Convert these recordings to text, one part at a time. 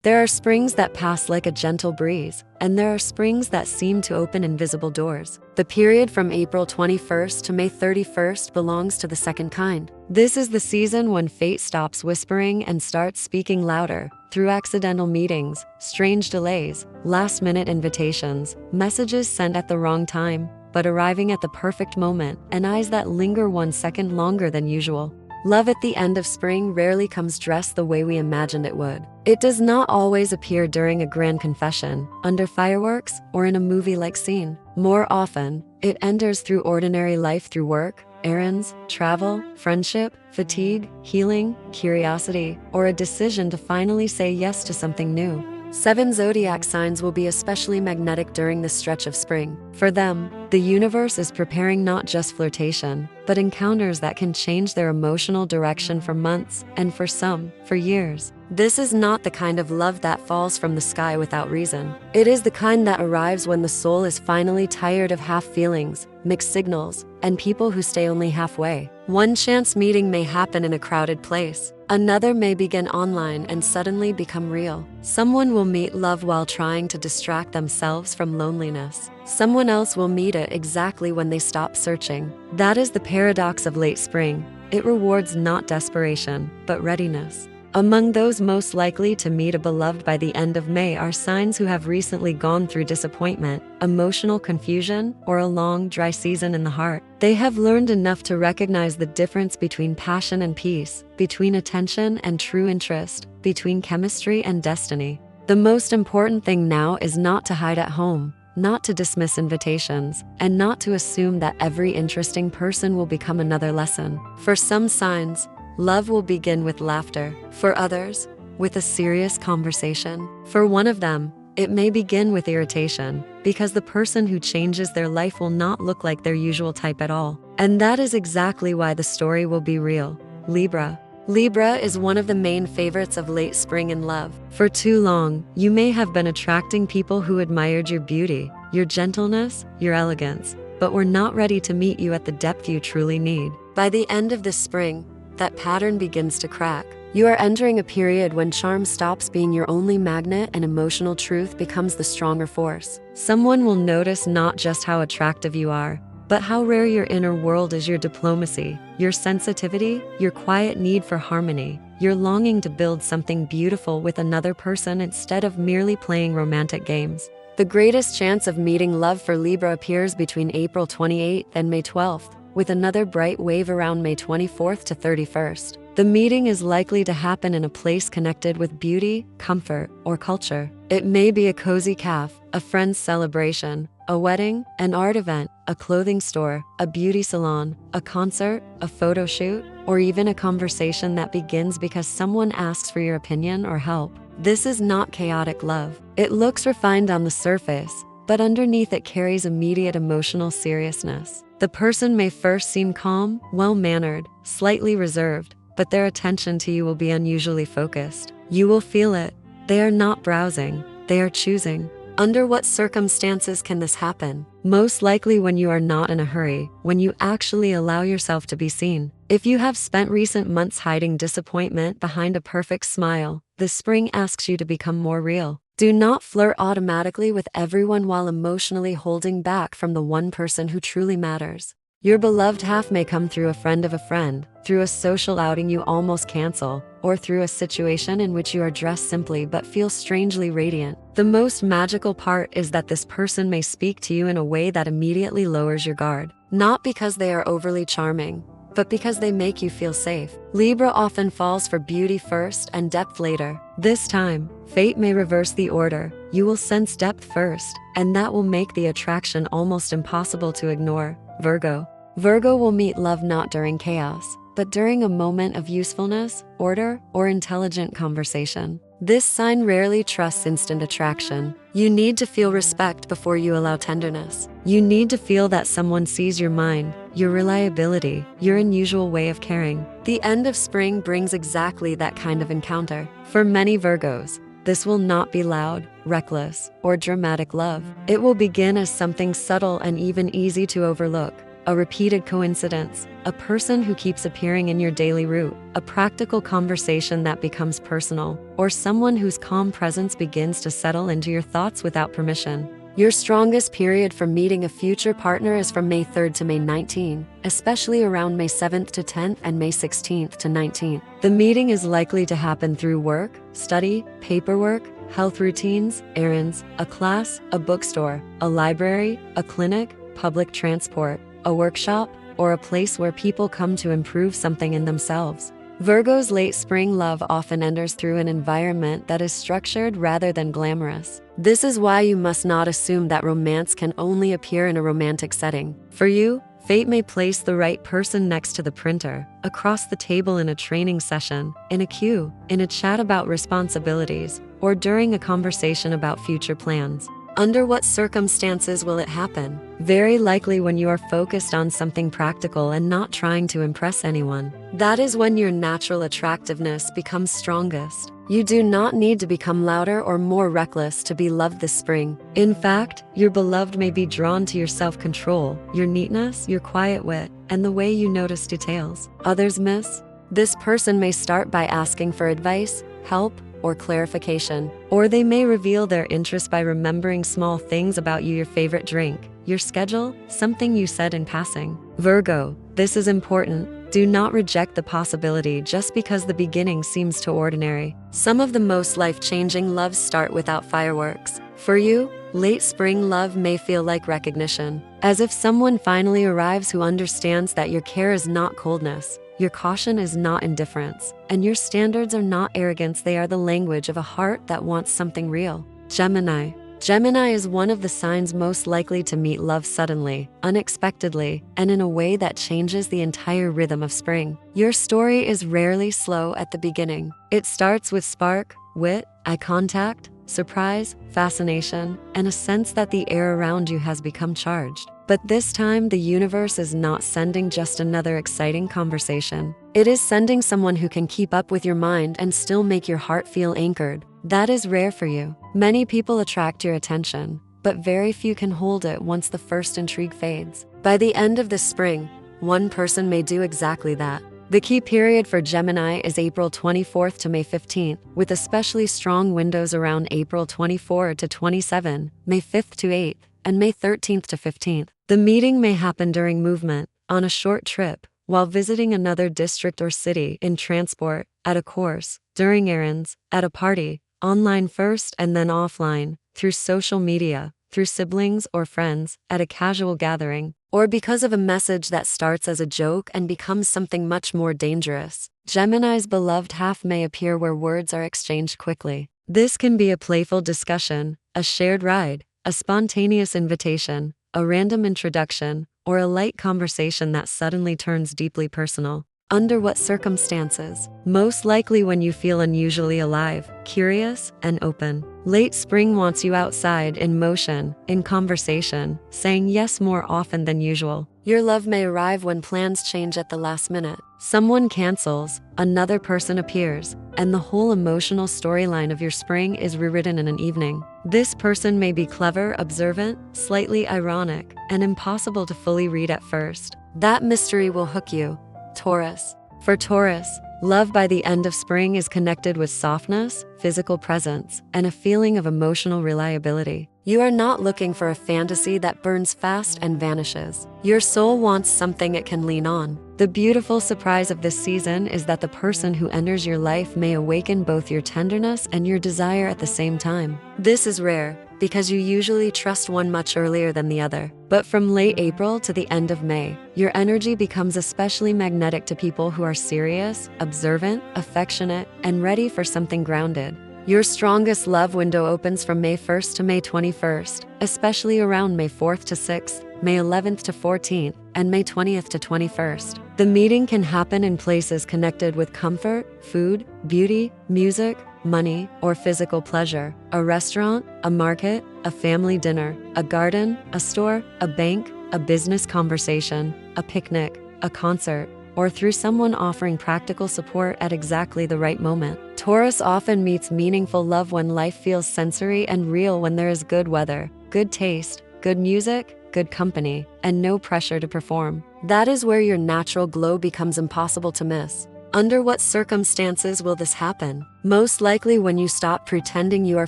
There are springs that pass like a gentle breeze, and there are springs that seem to open invisible doors. The period from April 21st to May 31st belongs to the second kind. This is the season when fate stops whispering and starts speaking louder. Through accidental meetings, strange delays, last-minute invitations, messages sent at the wrong time, but arriving at the perfect moment, and eyes that linger 1 second longer than usual. Love at the end of spring rarely comes dressed the way we imagined it would. It does not always appear during a grand confession, under fireworks, or in a movie-like scene. More often, it enters through ordinary life, through work, errands, travel, friendship, fatigue, healing, curiosity, or a decision to finally say yes to something new. 7 zodiac signs will be especially magnetic during this stretch of spring. For them, the universe is preparing not just flirtation, but encounters that can change their emotional direction for months, and for some, for years. This is not the kind of love that falls from the sky without reason. It is the kind that arrives when the soul is finally tired of half feelings, mixed signals, and people who stay only halfway. One chance meeting may happen in a crowded place. Another may begin online and suddenly become real. Someone will meet love while trying to distract themselves from loneliness. Someone else will meet it exactly when they stop searching. That is the paradox of late spring. It rewards not desperation, but readiness. Among those most likely to meet a beloved by the end of May are signs who have recently gone through disappointment, emotional confusion, or a long, dry season in the heart. They have learned enough to recognize the difference between passion and peace, between attention and true interest, between chemistry and destiny. The most important thing now is not to hide at home, not to dismiss invitations, and not to assume that every interesting person will become another lesson. For some signs, love will begin with laughter. For others, with a serious conversation. For one of them, it may begin with irritation, because the person who changes their life will not look like their usual type at all. And that is exactly why the story will be real. Libra. Libra is one of the main favorites of late spring in love. For too long, you may have been attracting people who admired your beauty, your gentleness, your elegance, but were not ready to meet you at the depth you truly need. By the end of this spring, that pattern begins to crack. You are entering a period when charm stops being your only magnet and emotional truth becomes the stronger force. Someone will notice not just how attractive you are, but how rare your inner world is, your diplomacy, your sensitivity, your quiet need for harmony, your longing to build something beautiful with another person instead of merely playing romantic games. The greatest chance of meeting love for Libra appears between April 28th and May 12th. With another bright wave around May 24th to 31st. The meeting is likely to happen in a place connected with beauty, comfort, or culture. It may be a cozy cafe, a friend's celebration, a wedding, an art event, a clothing store, a beauty salon, a concert, a photo shoot, or even a conversation that begins because someone asks for your opinion or help. This is not chaotic love. It looks refined on the surface, but underneath it carries immediate emotional seriousness. The person may first seem calm, well-mannered, slightly reserved, but their attention to you will be unusually focused. You will feel it. They are not browsing, they are choosing. Under what circumstances can this happen? Most likely when you are not in a hurry, when you actually allow yourself to be seen. If you have spent recent months hiding disappointment behind a perfect smile, the spring asks you to become more real. Do not flirt automatically with everyone while emotionally holding back from the one person who truly matters. Your beloved half may come through a friend of a friend, through a social outing you almost cancel, or through a situation in which you are dressed simply but feel strangely radiant. The most magical part is that this person may speak to you in a way that immediately lowers your guard. Not because they are overly charming, but because they make you feel safe. Libra often falls for beauty first and depth later. This time, fate may reverse the order. You will sense depth first, and that will make the attraction almost impossible to ignore. Virgo. Virgo will meet love not during chaos, but during a moment of usefulness, order, or intelligent conversation. This sign rarely trusts instant attraction. You need to feel respect before you allow tenderness. You need to feel that someone sees your mind, your reliability, your unusual way of caring. The end of spring brings exactly that kind of encounter. For many Virgos, this will not be loud, reckless, or dramatic love. It will begin as something subtle and even easy to overlook. a repeated coincidence, a person who keeps appearing in your daily route, a practical conversation that becomes personal, or someone whose calm presence begins to settle into your thoughts without permission. Your strongest period for meeting a future partner is from May 3rd to May 19th, especially around May 7th to 10th and May 16th to 19th. The meeting is likely to happen through work, study, paperwork, health routines, errands, a class, a bookstore, a library, a clinic, public transport, a workshop, or a place where people come to improve something in themselves. Virgo's late spring love often enters through an environment that is structured rather than glamorous. This is why you must not assume that romance can only appear in a romantic setting. For you, fate may place the right person next to the printer, across the table in a training session, in a queue, in a chat about responsibilities, or during a conversation about future plans. Under what circumstances will it happen? Very likely when you are focused on something practical and not trying to impress anyone. That is when your natural attractiveness becomes strongest. You do not need to become louder or more reckless to be loved this spring. In fact, your beloved may be drawn to your self-control, your neatness, your quiet wit, and the way you notice details others miss. This person may start by asking for advice, help, or clarification, or they may reveal their interest by remembering small things about you: your favorite drink, your schedule, something you said in passing. Virgo, this is important. Do not reject the possibility just because the beginning seems too ordinary. Some of the most life-changing loves start without fireworks. For you, late spring love may feel like recognition, as if someone finally arrives who understands that your care is not coldness, your caution is not indifference, and your standards are not arrogance. They are the language of a heart that wants something real. Gemini. Gemini is one of the signs most likely to meet love suddenly, unexpectedly, and in a way that changes the entire rhythm of spring. Your story is rarely slow at the beginning. It starts with spark, wit, eye contact, surprise, fascination, and a sense that the air around you has become charged. But this time, the universe is not sending just another exciting conversation. It is sending someone who can keep up with your mind and still make your heart feel anchored. That is rare for you. Many people attract your attention, but very few can hold it once the first intrigue fades. By the end of the spring, one person may do exactly that. The key period for Gemini is April 24th to May 15th, with especially strong windows around April 24 to 27, May 5th to 8th, and May 13th to 15th. The meeting may happen during movement, on a short trip, while visiting another district or city, in transport, at a course, during errands, at a party, online first and then offline, through social media, through siblings or friends, at a casual gathering, or because of a message that starts as a joke and becomes something much more dangerous. Gemini's beloved half may appear where words are exchanged quickly. This can be a playful discussion, a shared ride, a spontaneous invitation, a random introduction, or a light conversation that suddenly turns deeply personal. Under what circumstances? Most likely when you feel unusually alive, curious, and open. Late spring wants you outside, in motion, in conversation, saying yes more often than usual. Your love may arrive when plans change at the last minute. Someone cancels, another person appears, and the whole emotional storyline of your spring is rewritten in an evening. This person may be clever, observant, slightly ironic, and impossible to fully read at first. That mystery will hook you. Taurus. For Taurus, love by the end of spring is connected with softness, physical presence, and a feeling of emotional reliability. You are not looking for a fantasy that burns fast and vanishes. Your soul wants something it can lean on. The beautiful surprise of this season is that the person who enters your life may awaken both your tenderness and your desire at the same time. This is rare, because you usually trust one much earlier than the other. But from late April to the end of May, your energy becomes especially magnetic to people who are serious, observant, affectionate, and ready for something grounded. Your strongest love window opens from May 1st to May 21st, especially around May 4th to 6th, May 11th to 14th, and May 20th to 21st. The meeting can happen in places connected with comfort, food, beauty, music, money, or physical pleasure: a restaurant, a market, a family dinner, a garden, a store, a bank, a business conversation, a picnic, a concert, or through someone offering practical support at exactly the right moment. Taurus often meets meaningful love when life feels sensory and real, when there is good weather, good taste, good music, good company, and no pressure to perform. That is where your natural glow becomes impossible to miss. Under what circumstances will this happen? Most likely when you stop pretending you are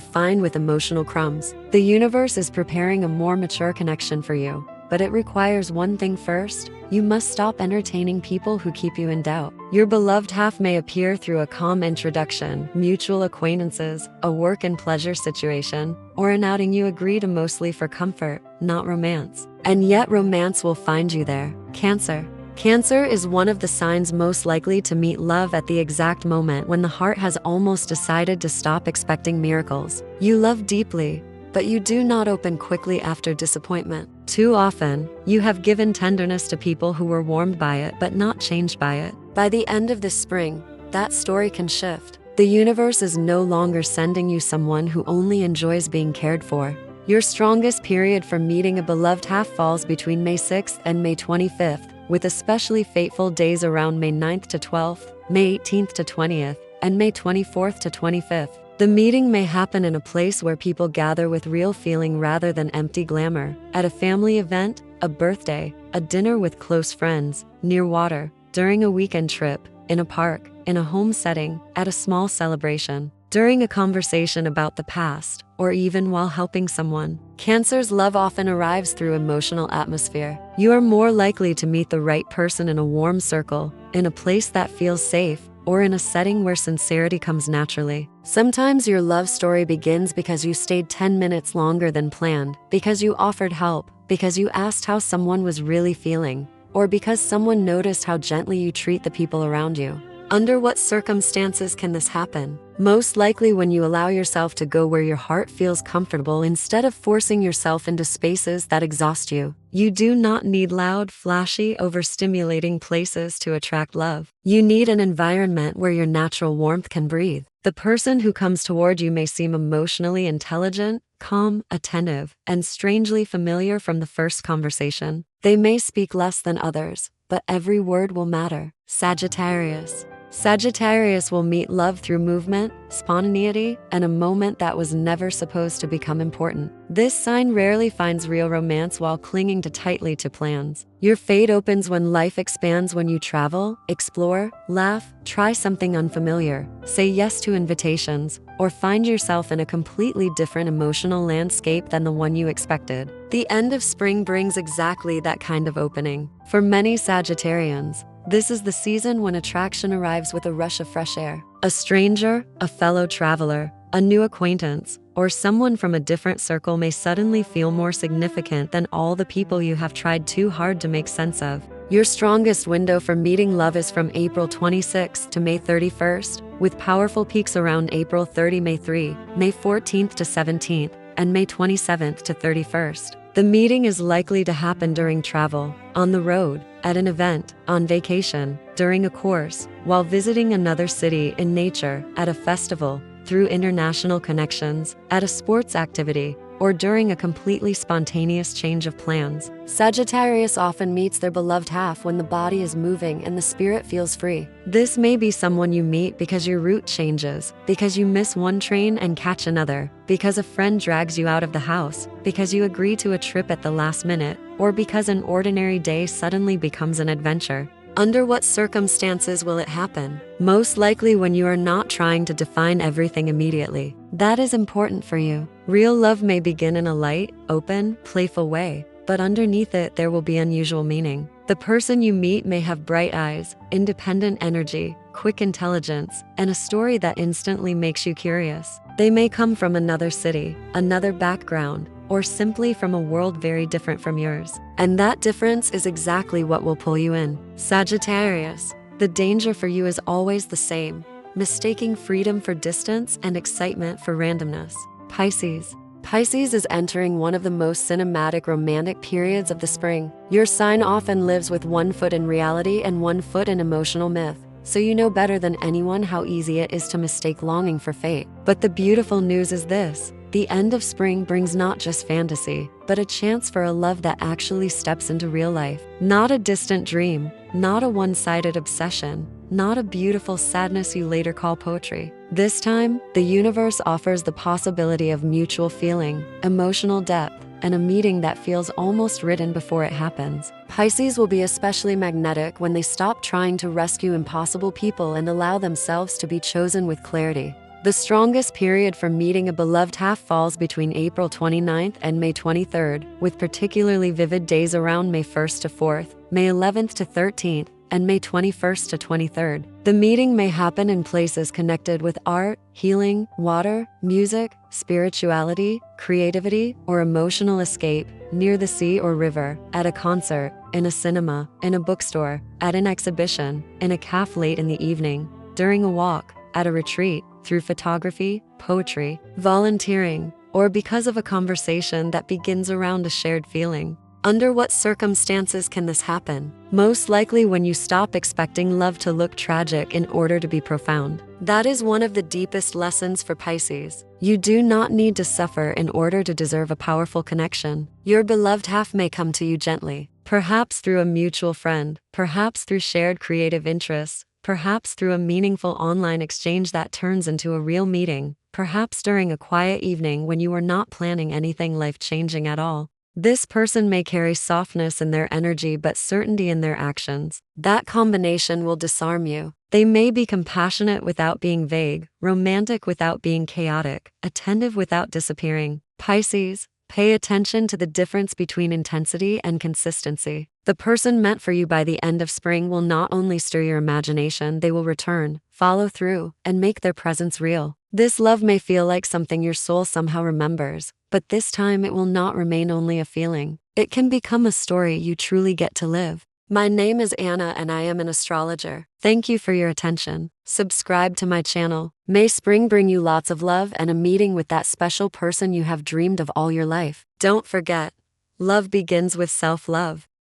fine with emotional crumbs. The universe is preparing a more mature connection for you. But it requires one thing first. You must stop entertaining people who keep you in doubt. Your beloved half may appear through a calm introduction, mutual acquaintances, a work and pleasure situation, or an outing you agree to mostly for comfort, not romance. And yet romance will find you there. Cancer. Cancer is one of the signs most likely to meet love at the exact moment when the heart has almost decided to stop expecting miracles. You love deeply, but you do not open quickly after disappointment. Too often, you have given tenderness to people who were warmed by it but not changed by it. By the end of this spring, that story can shift. The universe is no longer sending you someone who only enjoys being cared for. Your strongest period for meeting a beloved half falls between May 6th and May 25th, with especially fateful days around May 9th to 12th, May 18th to 20th, and May 24th to 25th. The meeting may happen in a place where people gather with real feeling rather than empty glamour, at a family event, a birthday, a dinner with close friends, near water, during a weekend trip, in a park, in a home setting, at a small celebration, during a conversation about the past, or even while helping someone. Cancer's love often arrives through emotional atmosphere. You are more likely to meet the right person in a warm circle, in a place that feels safe, or in a setting where sincerity comes naturally. Sometimes your love story begins because you stayed 10 minutes longer than planned, because you offered help, because you asked how someone was really feeling, or because someone noticed how gently you treat the people around you. Under what circumstances can this happen? Most likely when you allow yourself to go where your heart feels comfortable instead of forcing yourself into spaces that exhaust you. You do not need loud, flashy, overstimulating places to attract love. You need an environment where your natural warmth can breathe. The person who comes toward you may seem emotionally intelligent, calm, attentive, and strangely familiar from the first conversation. They may speak less than others, but every word will matter. Sagittarius. Sagittarius will meet love through movement, spontaneity, and a moment that was never supposed to become important. This sign rarely finds real romance while clinging tightly to plans. Your fate opens when life expands, when you travel, explore, laugh, try something unfamiliar, say yes to invitations, or find yourself in a completely different emotional landscape than the one you expected. The end of spring brings exactly that kind of opening. For many Sagittarians, this is the season when attraction arrives with a rush of fresh air. A stranger, a fellow traveler, a new acquaintance, or someone from a different circle may suddenly feel more significant than all the people you have tried too hard to make sense of. Your strongest window for meeting love is from April 26th to May 31st, with powerful peaks around April 30, May 3, May 14th to 17th, and May 27th to 31st. The meeting is likely to happen during travel, on the road, at an event, on vacation, during a course, while visiting another city, in nature, at a festival, through international connections, at a sports activity, or during a completely spontaneous change of plans. Sagittarius often meets their beloved half when the body is moving and the spirit feels free. This may be someone you meet because your route changes, because you miss one train and catch another, because a friend drags you out of the house, because you agree to a trip at the last minute, or because an ordinary day suddenly becomes an adventure. Under what circumstances will it happen? Most likely when you are not trying to define everything immediately. That is important for you. Real love may begin in a light, open, playful way, but underneath it there will be unusual meaning. The person you meet may have bright eyes, independent energy, quick intelligence, and a story that instantly makes you curious. They may come from another city, another background, or simply from a world very different from yours. And that difference is exactly what will pull you in. Sagittarius, the danger for you is always the same, mistaking freedom for distance and excitement for randomness. Pisces. Pisces is entering one of the most cinematic romantic periods of the spring. Your sign often lives with one foot in reality and one foot in emotional myth, so you know better than anyone how easy it is to mistake longing for fate. But the beautiful news is this: the end of spring brings not just fantasy, but a chance for a love that actually steps into real life. Not a distant dream, not a one-sided obsession, not a beautiful sadness you later call poetry. This time, the universe offers the possibility of mutual feeling, emotional depth, and a meeting that feels almost written before it happens. Pisces will be especially magnetic when they stop trying to rescue impossible people and allow themselves to be chosen with clarity. The strongest period for meeting a beloved half falls between April 29th and May 23rd, with particularly vivid days around May 1st to 4th, May 11th to 13th, and May 21st to 23rd. The meeting may happen in places connected with art, healing, water, music, spirituality, creativity, or emotional escape, near the sea or river, at a concert, in a cinema, in a bookstore, at an exhibition, in a cafe late in the evening, during a walk, at a retreat, through photography, poetry, volunteering, or because of a conversation that begins around a shared feeling. Under what circumstances can this happen? Most likely when you stop expecting love to look tragic in order to be profound. That is one of the deepest lessons for Pisces. You do not need to suffer in order to deserve a powerful connection. Your beloved half may come to you gently, perhaps through a mutual friend, perhaps through shared creative interests, perhaps through a meaningful online exchange that turns into a real meeting, perhaps during a quiet evening when you are not planning anything life-changing at all. This person may carry softness in their energy but certainty in their actions. That combination will disarm you. They may be compassionate without being vague, romantic without being chaotic, attentive without disappearing. Pisces, pay attention to the difference between intensity and consistency. The person meant for you by the end of spring will not only stir your imagination, they will return, follow through, and make their presence real. This love may feel like something your soul somehow remembers, but this time it will not remain only a feeling. It can become a story you truly get to live. My name is Anna and I am an astrologer. Thank you for your attention. Subscribe to my channel. May spring bring you lots of love and a meeting with that special person you have dreamed of all your life. Don't forget, love begins with self-love.